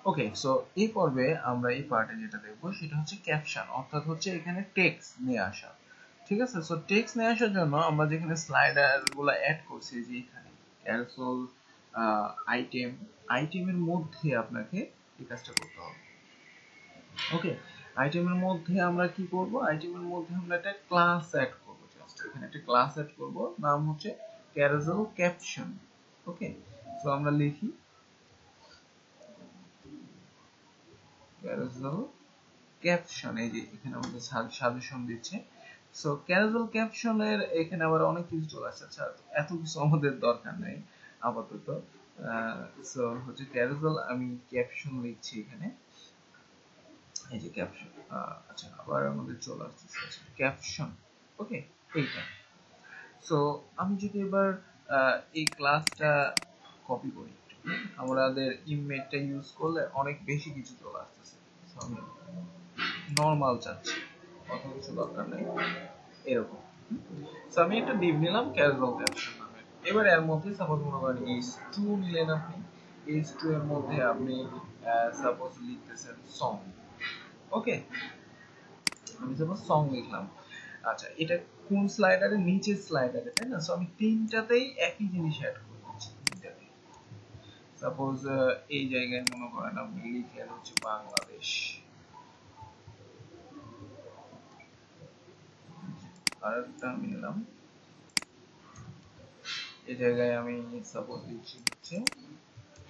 ওকে, so এই পর্বে আমরা এই পার্টে যেটা দেখবো সেটা হচ্ছে ক্যাপশন, অর্থাৎ হচ্ছে এখানে টেক্সট নিয়ে আসা। ঠিক আছে, সো টেক্সট নিয়ে আসার জন্য আমরা যেখানে স্লাইডার গুলো অ্যাড করছি, যে এখানে ক্যারোসেল আইটেম, আইটেমের মধ্যে আপনাকে এই কাজটা করতে হবে। ওকে, আইটেমের মধ্যে আমরা কি করব, আইটেমের মধ্যে আমরা একটা ক্লাস অ্যাড করব। জাস্ট এখানে একটা ক্লাস অ্যাড করব, নাম হচ্ছে ক্যারোসেল ক্যাপশন। ওকে, সো আমরা লিখি ক্যারোসেল ক্যাপশন। এই যে এখানে আমাদের সাজেশন দিচ্ছে। সো ক্যারোসেল ক্যাপশনের এখানে আবার অনেক কিছু চলে আসছে। আচ্ছা, এত কিছু আমাদের দরকার নেই আপাতত। সো হচ্ছে ক্যারোসেল, আমি ক্যাপশন লিখছি এখানে। এই যে ক্যাপশন, আচ্ছা আবার আমাদের চলে আসছে ক্যাপশন। ওকে, এইটা। সো আমি যদি এবার এই ক্লাসটা কপি করি, আমাদের ইমেজটা ইউজ করলে অনেক বেশি কিছু চলে আসতেছে। সো আমি নরমাল চাচ্ছি, অত কিছু দরকার নেই, এরকম। সো আমি একটা ডিভ নিলাম ক্যাজুয়াল ক্যাপশন নামে। এবার এর মধ্যে সাপোজ মনে করেন h2 নিলেন আপনি, h2 এর মধ্যে আপনি সাপোজ লিখতেছেন সং। ওকে, আমি সাপোজ সং লিখলাম। আচ্ছা, এটা কোন স্লাইডারে, নিচের স্লাইডারে, তাই না? সো আমি তিনটাতেই একই জিনিস অ্যাড করে দিচ্ছি, তিনটাতেই। সাপোজ এই জায়গায় মনে করেন আপনি লিখলেন হচ্ছে বাংলাদেশ, আরেকটা আমি নিলাম, এই জায়গায় আমি সাপোজ লিখছি হচ্ছে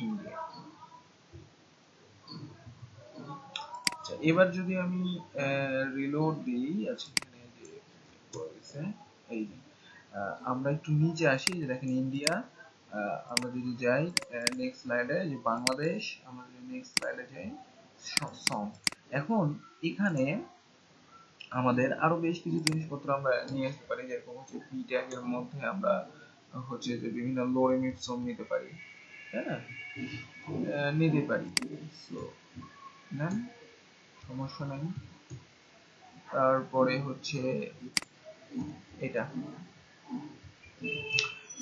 ইন্ডিয়া। আচ্ছা, এবার যদি আমি রিলোড দিই, আচ্ছা এখানে যে বলেছে, এই যে আমরা একটু নিচে আসি, যে দেখেন ইন্ডিয়া, আমরা যদি যাই নেক্সট স্লাইডে, যে বাংলাদেশ, আমরা যদি নেক্সট স্লাইডে যাই সং। এখন এখানে আমাদের আরো বেশ কিছু জিনিসপত্র আমরা নিয়ে আসতে পারি, যেরকম হচ্ছে পি ট্যাগের মধ্যে আমরা হচ্ছে যে বিভিন্ন লোরেম ইপসম নিতে পারি, তাই না? নিতে পারি। সো নেন, সমস্যা নেই। তারপরে হচ্ছে এটা।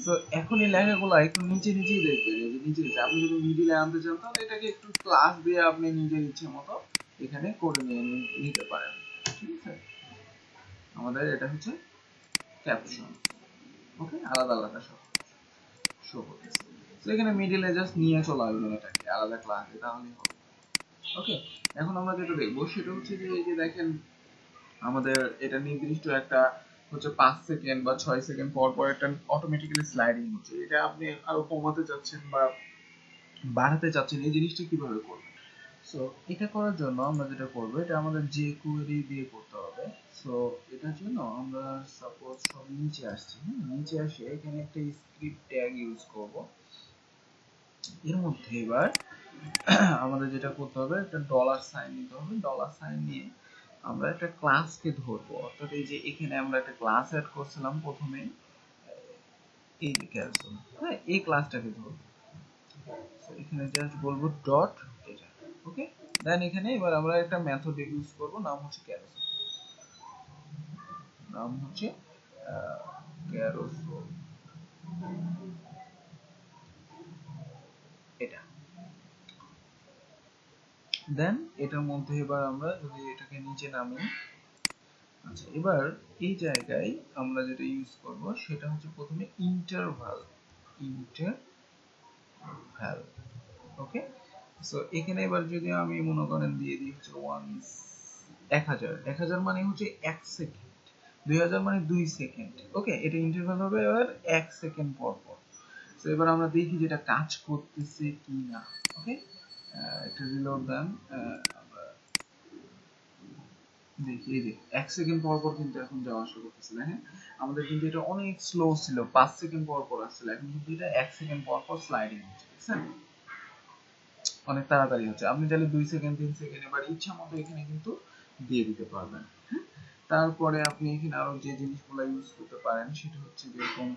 তো এখন এই লেখাগুলো একটু নিচে নিচেই দেখবেন, এই যে নিচে নিচে আপনি যদি মিডিলে আনতে চান তাহলে এটাকে একটু ক্লাস দিয়ে আপনি নিজের ইচ্ছে মতো এখানে করে নিয়ে নিতে পারেন। ঠিক আছে, আমাদের এটা হচ্ছে ক্যাপশন। ওকে, আলাদা আলাদা সব শো করতেছে। তো এখানে মিডিলে জাস্ট নিয়ে চলে আসবেন এটাকে আলাদা ক্লাসে, তাহলেই হবে। ওকে, এখন আমরা যেটা দেখবো সেটা হচ্ছে যে এই যে দেখেন আমাদের এটা নির্দিষ্ট একটা হচ্ছে 5 সেকেন্ড বা 6 সেকেন্ড পর পর একটা অটোমেটিক্যালি স্লাইডিং হচ্ছে। এটা আপনি আরো কমাতে চাচ্ছেন বা বাড়াতে চাচ্ছেন, এই জিনিসটা কিভাবে করবেন? সো এটা করার জন্য আমরা যেটা করব, এটা আমাদের যে কোয়েরি দিয়ে করতে হবে। সো এটার জন্য আমরা সাপোজ সব নিচে আসছি, নিচে আসে এখানে একটা স্ক্রিপ্ট ট্যাগ ইউজ করব। এর মধ্যে এবার আমাদের যেটা করতে হবে, একটা ডলার সাইন নিতে হবে। ডলার সাইন নিয়ে আমরা একটা ক্লাসকে ধরবো, অর্থাৎ এই যে এখানে আমরা একটা ক্লাস অ্যাড করছিলাম প্রথমে, এই যে ক্যালসিয়াম, হ্যাঁ, এই ক্লাসটাকে ধরবো। এখানে জাস্ট বলবো ডট এটা। ওকে, দেন এখানে এবার আমরা একটা মেথড ইউজ করব, নাম হচ্ছে ক্যারোসেল, নাম হচ্ছে ক্যারোসেল, এটা। দেন এটার মধ্যে এবার আমরা যদি এটাকে নিচে নামি, আচ্ছা এবার এই জায়গায় আমরা যেটা ইউজ করব সেটা হচ্ছে প্রথমে ইন্টারভাল, ইন্টারভাল। ওকে, সো এখানে এবার যদি আমি মনে করেন দিয়ে দিই হচ্ছে 1000 মানে হচ্ছে 1 সেকেন্ড, 2000 মানে 2 সেকেন্ড। ওকে, এটা ইন্টারভাল হবে এবার 1 সেকেন্ড পর পর। তো এবার আমরা দেখি যেটা কাজ করতেছে কি না। ওকে, একটা রিলোড দেন, আমরা দেখি এই যে 1 সেকেন্ড পর পর কিন্তু এখন যাওয়া শুরু করতেছে। দেখেন আমাদের কিন্তু এটা অনেক স্লো ছিল, 5 সেকেন্ড পর পর আসছিল, এখন কিন্তু এটা 1 সেকেন্ড পর পর স্লাইডিং হচ্ছে, দেখছেন? অনেক তাড়াতাড়ি হচ্ছে। আপনি চাইলে 2 সেকেন্ড 3 সেকেন্ড এবার ইচ্ছা মতো এখানে কিন্তু দিয়ে দিতে পারবেন। তারপরে আপনি এখানে আরো যে জিনিসগুলো ইউজ করতে পারেন সেটা হচ্ছে যেরকম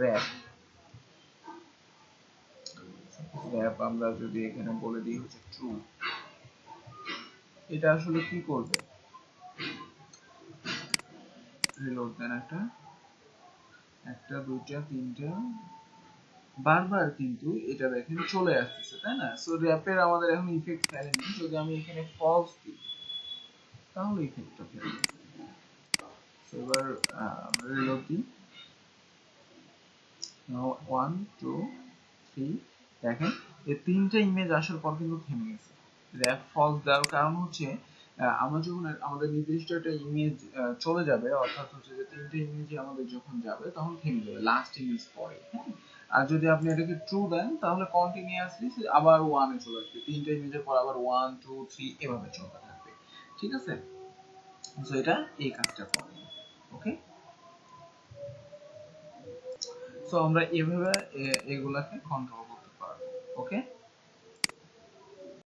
র‍্যাপ। র‍্যাপ আমরা যদি এখানে বলে দিই হচ্ছে ট্রু, এটা আসলে কি করবে, রিলোড দেন, একটা দুইটা তিনটা বারবার কিন্তু এটা দেখেন চলে আসতেছে, তাই না? সো র্যাপের আমাদের এখন ইফেক্ট ফেলে নেই, যদি আমি এখানে ফলস দিই তাহলে ইফেক্টটা ফেলবে। সো এবার আমরা রিলোড দিই, 1 2 3, দেখেন এই তিনটা ইমেজ আসার পর কিন্তু থেমে গেছে। র্যাপ ফলস দেওয়ার কারণ হচ্ছে আমরা যখন আমাদের নির্দিষ্ট একটা ইমেজ চলে যাবে, অর্থাৎ হচ্ছে যে তিনটা ইমেজই আমাদের যখন যাবে তখন থেমে যাবে লাস্ট ইমেজ পরে, হ্যাঁ। আর যদি আপনি এটাকে ট্রু দেন তাহলে কন্টিনিউয়াসলি আবার ওয়ানে চলে আসবে, তিনটা ইমেজের পর আবার 1 2 3 এভাবে চলতে থাকবে, ঠিক আছে? সো এটা এই কাজটা করে, ওকে। সো আমরা এভাবে এগুলাকে কন্ট্রোল করতে পারবো, ওকে।